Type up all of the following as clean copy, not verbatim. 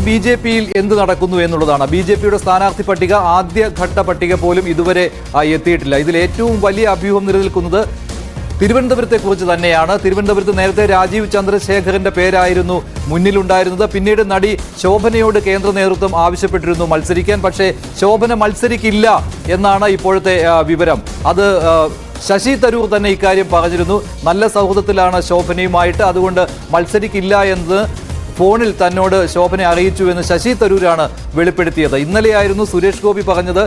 BJP-യിൽ എന്ത് നടക്കുന്നു എന്നുള്ളതാണ്. BJP-യുടെ സ്ഥാനാർത്ഥി പട്ടിക ആദ്യഘട്ട പട്ടിക പോലും ഇതുവരെ എത്തിയിട്ടില്ല. ഇതിൽ ഏറ്റവും വലിയ അഭ്യൂഹം നിലനിൽക്കുന്നത് തിരുവനന്തപുരത്തെക്കുറിച്ച് തന്നെയാണ്. തിരുവനന്തപുരത്ത് നേരത്തെ രാജീവ് ചന്ദ്രശേഖരന്റെ പേരായിരുന്നു മുന്നിലുണ്ടായിരുന്നത്. പിന്നീട് നടി ശോഭനയോട് കേന്ദ്ര നേതൃത്വം ആവശ്യപ്പെട്ടിരുന്നു മത്സരിക്കാൻ. പക്ഷേ ശോഭന മത്സരിക്കില്ല എന്നാണ് ഇപ്പോഴത്തെ വിവരം. അത് ശശി തരൂർ തന്നെ ഇക്കാര്യം പറഞ്ഞിരുന്നു. നല്ല സൗഹൃദത്തിലാണ് ശോഭനയുമായിട്ട്, അതുകൊണ്ട് മത്സരിക്കില്ല എന്ന് ഫോണിൽ തന്നോട് ശോഭന അറിയിച്ചു എന്ന് ശശി തരൂരാണ് വെളിപ്പെടുത്തിയത്. ഇന്നലെയായിരുന്നു സുരേഷ് ഗോപി പറഞ്ഞത്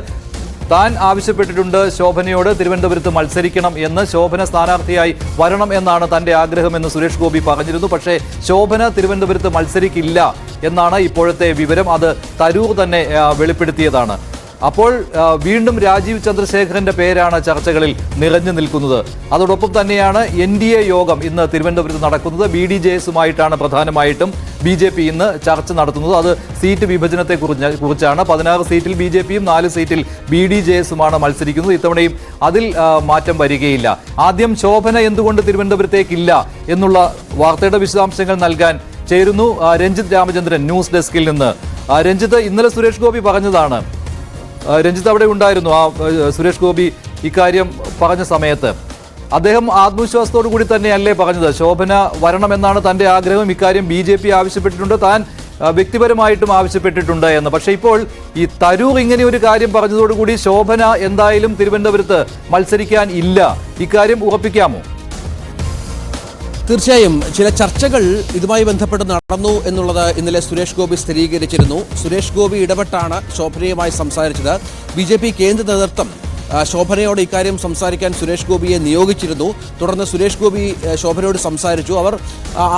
താൻ ആവശ്യപ്പെട്ടിട്ടുണ്ട് ശോഭനയോട് തിരുവനന്തപുരത്ത് മത്സരിക്കണം എന്ന്, ശോഭന സ്ഥാനാർത്ഥിയായി വരണം എന്നാണ് തൻ്റെ ആഗ്രഹമെന്ന് സുരേഷ് ഗോപി പറഞ്ഞിരുന്നു. പക്ഷേ ശോഭന തിരുവനന്തപുരത്ത് മത്സരിക്കില്ല എന്നാണ് ഇപ്പോഴത്തെ വിവരം. അത് തരൂർ തന്നെ വെളിപ്പെടുത്തിയതാണ്. അപ്പോൾ വീണ്ടും രാജീവ് ചന്ദ്രശേഖരന്റെ പേരാണ് ചർച്ചകളിൽ നിറഞ്ഞു നിൽക്കുന്നത്. അതോടൊപ്പം തന്നെയാണ് NDA യോഗം ഇന്ന് തിരുവനന്തപുരത്ത് നടക്കുന്നത്. BDJS-ഉമായിട്ടാണ് പ്രധാനമായിട്ടും BJP ഇന്ന് ചർച്ച നടത്തുന്നത്. അത് സീറ്റ് വിഭജനത്തെ കുറിച്ചാണ്. 16 സീറ്റിൽ BJP-യും 4 സീറ്റിൽ BDJS-ഉമാണ് മത്സരിക്കുന്നത്. ഇത്തവണയും അതിൽ മാറ്റം വരികയില്ല. ആദ്യം ശോഭന എന്തുകൊണ്ട് തിരുവനന്തപുരത്തേക്കില്ല എന്നുള്ള വാർത്തയുടെ വിശദാംശങ്ങൾ നൽകാൻ ചേരുന്നു രഞ്ജിത്ത് രാമചന്ദ്രൻ ന്യൂസ് ഡെസ്കിൽ നിന്ന്. രഞ്ജിത്ത്, ഇന്നലെ സുരേഷ് ഗോപി പറഞ്ഞതാണ്, രഞ്ജിത്ത് അവിടെ ഉണ്ടായിരുന്നു സുരേഷ് ഗോപി ഇക്കാര്യം പറഞ്ഞ സമയത്ത് അദ്ദേഹം ആത്മവിശ്വാസത്തോടു കൂടി തന്നെയല്ലേ പറഞ്ഞത് ശോഭന വരണമെന്നാണ് തൻ്റെ ആഗ്രഹം, ഇക്കാര്യം BJP ആവശ്യപ്പെട്ടിട്ടുണ്ട്, താൻ വ്യക്തിപരമായിട്ടും ആവശ്യപ്പെട്ടിട്ടുണ്ട് എന്ന്. പക്ഷേ ഇപ്പോൾ ഈ തരൂർ ഇങ്ങനെ ഒരു കാര്യം പറഞ്ഞതോടുകൂടി ശോഭന എന്തായാലും തിരുവനന്തപുരത്ത് മത്സരിക്കാൻ ഇല്ല, ഇക്കാര്യം ഉറപ്പിക്കാമോ? തീർച്ചയായും ചില ചർച്ചകൾ ഇതുമായി ബന്ധപ്പെട്ട് നടന്നു എന്നുള്ളത് ഇന്നലെ സുരേഷ് ഗോപി സ്ഥിരീകരിച്ചിരുന്നു. സുരേഷ് ഗോപി ഇടപെട്ടാണ് ശോഭനയുമായി സംസാരിച്ചത്. BJP കേന്ദ്ര നേതൃത്വം ശോഭനയോട് ഇക്കാര്യം സംസാരിക്കാൻ സുരേഷ് ഗോപിയെ നിയോഗിച്ചിരുന്നു. തുടർന്ന് സുരേഷ് ഗോപി ശോഭനയോട് സംസാരിച്ചു. അവർ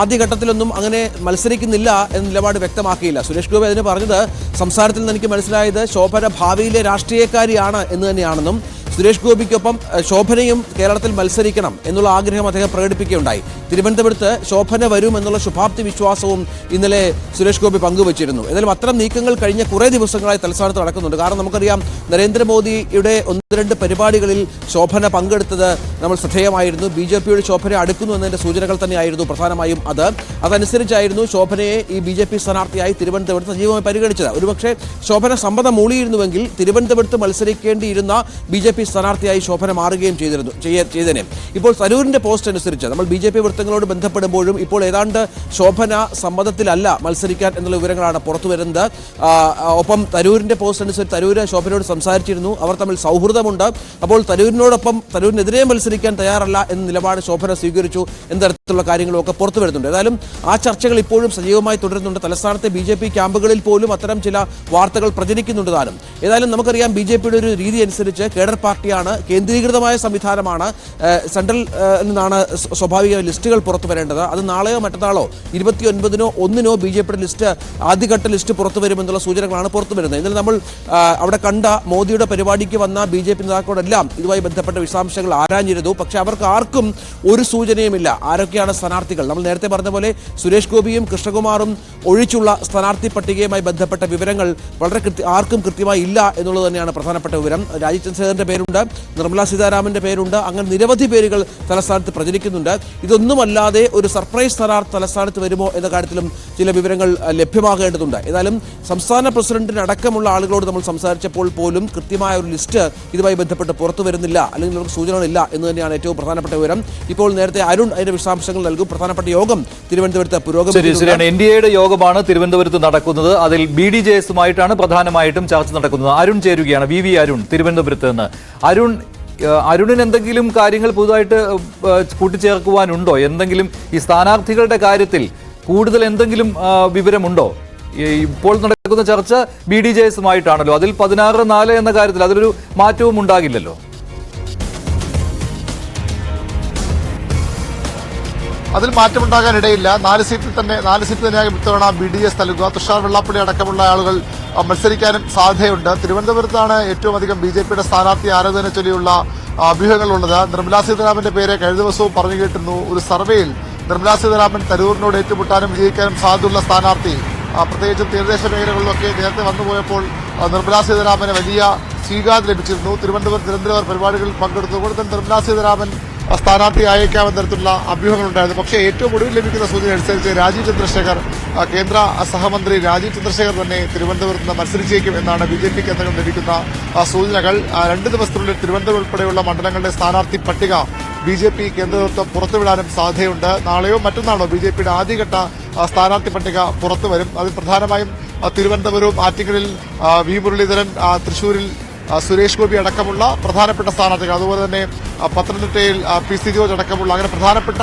ആദ്യഘട്ടത്തിലൊന്നും അങ്ങനെ മത്സരിക്കുന്നില്ല എന്ന നിലപാട് വ്യക്തമാക്കിയില്ല. സുരേഷ് ഗോപി അതിന് പറഞ്ഞത്, സംസാരത്തിൽ നിന്ന് എനിക്ക് മനസ്സിലായത് ശോഭന ഭാവിയിലെ രാഷ്ട്രീയക്കാരിയാണ് എന്ന് തന്നെയാണെന്നും സുരേഷ് ഗോപിക്കൊപ്പം ശോഭനയും കേരളത്തിൽ മത്സരിക്കണം എന്നുള്ള ആഗ്രഹം അദ്ദേഹം പ്രകടിപ്പിക്കുകയുണ്ടായി. തിരുവനന്തപുരത്ത് ശോഭന വരും എന്നുള്ള ശുഭാപ്തി വിശ്വാസവും ഇന്നലെ സുരേഷ് ഗോപി പങ്കുവച്ചിരുന്നു. എന്നാലും അത്തരം നീക്കങ്ങൾ കഴിഞ്ഞ കുറേ ദിവസങ്ങളായി തലസ്ഥാനത്ത് നടക്കുന്നുണ്ട്. കാരണം നമുക്കറിയാം, നരേന്ദ്രമോദിയുടെ 1-2 പരിപാടികളിൽ ശോഭന പങ്കെടുത്തത് നമ്മൾ ശ്രദ്ധേയമായിരുന്നു. BJP-യുടെ ശോഭന അടുക്കുന്നു എന്നതിൻ്റെ സൂചനകൾ തന്നെയായിരുന്നു പ്രധാനമായും അത്. അതനുസരിച്ചായിരുന്നു ശോഭനയെ ഈ BJP സ്ഥാനാർത്ഥിയായി തിരുവനന്തപുരത്ത് സജീവമായി പരിഗണിച്ചത്. ഒരുപക്ഷെ ശോഭന സമ്മതം മൂളിയിരുന്നുവെങ്കിൽ തിരുവനന്തപുരത്ത് മത്സരിക്കേണ്ടിയിരുന്ന BJP സ്ഥാനാർത്ഥിയായി ശോഭന മാറുകയും ചെയ്തേനെ. ഇപ്പോൾ തരൂരിന്റെ പോസ്റ്റ് അനുസരിച്ച് നമ്മൾ BJP വൃത്തങ്ങളോട് ബന്ധപ്പെടുമ്പോഴും ഇപ്പോൾ ഏതാണ്ട് ശോഭന സമ്മതത്തിലല്ല മത്സരിക്കാൻ എന്നുള്ള വിവരങ്ങളാണ് പുറത്തു വരുന്നത്. ഒപ്പം തരൂരിന്റെ പോസ്റ്റ് അനുസരിച്ച് തരൂര് ശോഭനയോട് സംസാരിച്ചിരുന്നു, അവർ തമ്മിൽ സൗഹൃദമുണ്ട്. അപ്പോൾ തരൂരിനെതിരെ മത്സരിക്കാൻ തയ്യാറല്ല എന്ന നിലപാട് ശോഭന സ്വീകരിച്ചു എന്ന തരത്തിലുള്ള കാര്യങ്ങളൊക്കെ പുറത്തു വരുന്നുണ്ട്. ഏതായാലും ആ ചർച്ചകൾ ഇപ്പോഴും സജീവമായി തുടരുന്നുണ്ട്. തലസ്ഥാനത്തെ BJP ക്യാമ്പുകളിൽ പോലും അത്തരം ചില വാർത്തകൾ പ്രചരിക്കുന്നുണ്ട് താനും. ഏതായാലും നമുക്കറിയാം, BJP-യുടെ ഒരു രീതി അനുസരിച്ച് കേഡർ പാർട്ടിയാണ്, കേന്ദ്രീകൃതമായ സംവിധാനമാണ്. സെൻട്രൽ നിന്നാണ് സ്വാഭാവിക ലിസ്റ്റുകൾ പുറത്തു വരേണ്ടത്. അത് നാളെയോ മറ്റന്നാളോ 29-നോ 1-നോ BJP-യുടെ ലിസ്റ്റ്, ആദ്യഘട്ട ലിസ്റ്റ് പുറത്തു വരുമെന്നുള്ള സൂചനകളാണ് പുറത്തു വരുന്നത്. ഇന്നലെ നമ്മൾ അവിടെ കണ്ട മോദിയുടെ പരിപാടിക്ക് വന്ന BJP നേതാക്കളോടെല്ലാം ഇതുമായി ബന്ധപ്പെട്ട വിശദാംശങ്ങൾ ആരാഞ്ഞിരുന്നു. പക്ഷേ അവർക്ക് ആർക്കും ഒരു സൂചനയുമില്ല ആരൊക്കെയാണ് സ്ഥാനാർത്ഥികൾ. നമ്മൾ നേരത്തെ പറഞ്ഞ പോലെ സുരേഷ് ഗോപിയും കൃഷ്ണകുമാറും ഒഴിച്ചുള്ള സ്ഥാനാർത്ഥി പട്ടികയുമായി ബന്ധപ്പെട്ട വിവരങ്ങൾ വളരെ ആർക്കും കൃത്യമായി ഇല്ല എന്നുള്ളത് തന്നെയാണ് പ്രധാനപ്പെട്ട വിവരം. രാജീവ് ചന്ദ്രശേഖരന്റെ പേരുണ്ട്, നിർമ്മലാ സീതാരാമന്റെ പേരുണ്ട്, അങ്ങനെ നിരവധി പേരുകൾ തലസ്ഥാനത്ത് പ്രചരിക്കുന്നുണ്ട്. ഇതൊന്നുമല്ലാതെ ഒരു സർപ്രൈസ് സ്ഥാനാർത്ഥി തലസ്ഥാനത്ത് വരുമോ എന്ന കാര്യത്തിലും ചില വിവരങ്ങൾ ലഭ്യമാകേണ്ടതുണ്ട്. ഏതായാലും സംസ്ഥാന പ്രസിഡന്റിന് അടക്കമുള്ള ആളുകളോട് നമ്മൾ സംസാരിച്ചപ്പോൾ പോലും കൃത്യമായ ഒരു ലിസ്റ്റ് ഇതുമായി ബന്ധപ്പെട്ട് പുറത്തു വരുന്നില്ല, അല്ലെങ്കിൽ നമുക്ക് സൂചനകളില്ല എന്ന് തന്നെയാണ് ഏറ്റവും പ്രധാനപ്പെട്ട വിവരം. ഇപ്പോൾ നേരത്തെ അരുൺ അതിന്റെ വിശദാംശങ്ങൾ നൽകും. പ്രധാനപ്പെട്ട യോഗം തിരുവനന്തപുരത്ത് പുരോഗമിക്കുകയാണ്. NDA-യുടെ യോഗമാണ് തിരുവനന്തപുരത്ത് നടക്കുന്നത്. അതിൽ BDJS-ഉമായിട്ടാണ് പ്രധാനമായിട്ടും ചർച്ച നടക്കുന്നത്. അരുൺ ചേരുകയാണ്, VV അരുൺ തിരുവനന്തപുരത്ത് നിന്ന്. അരുണിന് എന്തെങ്കിലും കാര്യങ്ങൾ പുതുതായിട്ട് കൂട്ടിച്ചേർക്കുവാനുണ്ടോ? എന്തെങ്കിലും ഈ സ്ഥാനാർത്ഥികളുടെ കാര്യത്തിൽ കൂടുതൽ എന്തെങ്കിലും വിവരമുണ്ടോ? ഇപ്പോൾ നടക്കുന്ന ചർച്ച BDJS-ഉമായിട്ടാണല്ലോ. അതിൽ 16-4 എന്ന കാര്യത്തിൽ അതിലൊരു മാറ്റവും ഉണ്ടാകില്ലല്ലോ. അതിൽ മാറ്റമുണ്ടാകാനിടയില്ല. 4 സീറ്റ് തന്നെയാകും ഇത്തവണ BDJS നൽകുക. തുഷാർ വെള്ളാപ്പള്ളി അടക്കമുള്ള ആളുകൾ മത്സരിക്കാനും സാധ്യതയുണ്ട്. തിരുവനന്തപുരത്താണ് ഏറ്റവും അധികം BJP-യുടെ സ്ഥാനാർത്ഥി ആരാധനയെ ചൊല്ലിയുള്ള അഭ്യൂഹങ്ങളുള്ളത്. നിർമ്മലാ സീതാരാമന്റെ പേര് കഴിഞ്ഞ ദിവസവും പറഞ്ഞു കേട്ടിരുന്നു. ഒരു സർവേയിൽ നിർമ്മലാ സീതാരാമൻ തരൂരിനോട് ഏറ്റുമുട്ടാനും വിജയിക്കാനും സാധ്യതയുള്ള സ്ഥാനാർത്ഥി, പ്രത്യേകിച്ചും തീരദേശ മേഖലകളിലൊക്കെ നേരത്തെ വന്നുപോയപ്പോൾ നിർമ്മലാ സീതാരാമന് വലിയ സ്വീകാര്യത ലഭിച്ചിരുന്നു. തിരുവനന്തപുരത്ത് നിരന്തരം പരിപാടികളിൽ പങ്കെടുത്തുകൊണ്ട് തന്നെ നിർമ്മലാ സീതാരാമൻ സ്ഥാനാർത്ഥി അയക്കാമെന്ന തരത്തിലുള്ള അഭ്യൂഹങ്ങളുണ്ടായിരുന്നു. പക്ഷേ ഏറ്റവും ഒടുവിൽ ലഭിക്കുന്ന സൂചന അനുസരിച്ച് രാജീവ് ചന്ദ്രശേഖർ കേന്ദ്ര സഹമന്ത്രി രാജീവ് ചന്ദ്രശേഖർ തന്നെ തിരുവനന്തപുരത്ത് നിന്ന് മത്സരിച്ചേക്കും എന്നാണ് BJP കേന്ദ്രങ്ങൾ ലഭിക്കുന്ന സൂചനകൾ. 2 ദിവസത്തിനുള്ളിൽ തിരുവനന്തപുരം ഉൾപ്പെടെയുള്ള മണ്ഡലങ്ങളുടെ സ്ഥാനാർത്ഥി പട്ടിക BJP കേന്ദ്ര നേതൃത്വം പുറത്തുവിടാനും സാധ്യതയുണ്ട്. നാളെയോ മറ്റന്നാളോ BJPയുടെ ആദ്യഘട്ട സ്ഥാനാർത്ഥി പട്ടിക പുറത്തുവരും. അതിൽ പ്രധാനമായും തിരുവനന്തപുരവും ആറ്റിങ്ങലിൽ വി മുരളീധരൻ, തൃശൂരിൽ സുരേഷ് ഗോപി അടക്കമുള്ള പ്രധാനപ്പെട്ട സ്ഥാനാർത്ഥികൾ, അതുപോലെ തന്നെ പത്തനംതിട്ടയിൽ PC ജോർജ് അടക്കമുള്ള അങ്ങനെ പ്രധാനപ്പെട്ട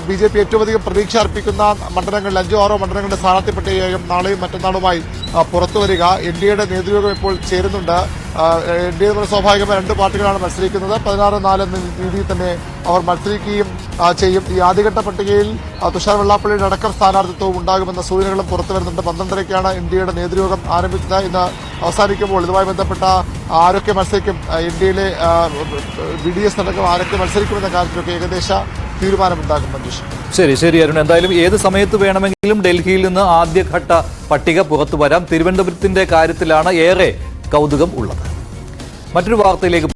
BJP ഏറ്റവും അധികം പ്രതീക്ഷ അർപ്പിക്കുന്ന മണ്ഡലങ്ങളിൽ 5-6 മണ്ഡലങ്ങളുടെ സ്ഥാനാർത്ഥി പട്ടികയും നാളെയും മറ്റന്നാളുമായി പുറത്തുവരിക. NDAയുടെ നേതൃയോഗം ഇപ്പോൾ ചേരുന്നുണ്ട്. NDA സ്വാഭാവികമായി 2 പാർട്ടികളാണ് മത്സരിക്കുന്നത്. 16-4 എന്ന രീതിയിൽ തന്നെ അവർ മത്സരിക്കുകയും ചെയ്യും. ഈ ആദ്യഘട്ട പട്ടികയിൽ തുഷാർ വെള്ളാപ്പള്ളിയുടെ അടക്കം സ്ഥാനാർത്ഥിത്വവും ഉണ്ടാകുമെന്ന സൂചനകളും പുറത്തുവരുന്നുണ്ട്. 12:30ക്കാണ് NDAയുടെ നേതൃയോഗം ആരംഭിച്ചത്. ഇന്ന് അവസാനിക്കുമ്പോൾ ഇതുമായി ബന്ധപ്പെട്ട ആരൊക്കെ മത്സരിക്കും, NDAയിലെ BDS അടക്കം ആരൊക്കെ മത്സരിക്കുമെന്ന കാര്യത്തിലൊക്കെ ഏകദേശ തീരുമാനമുണ്ടാകും. മഞ്ജുഷ്, ശരി അരുൺ, എന്തായാലും ഏത് സമയത്ത് വേണമെങ്കിലും ഡൽഹിയിൽ നിന്ന് ആദ്യഘട്ട പട്ടിക പുറത്തു വരാം. തിരുവനന്തപുരത്തിന്റെ കാര്യത്തിലാണ് ഏറെ കൗതുകം ഉള്ളത്. മറ്റൊരു വാർത്തയിലേക്ക്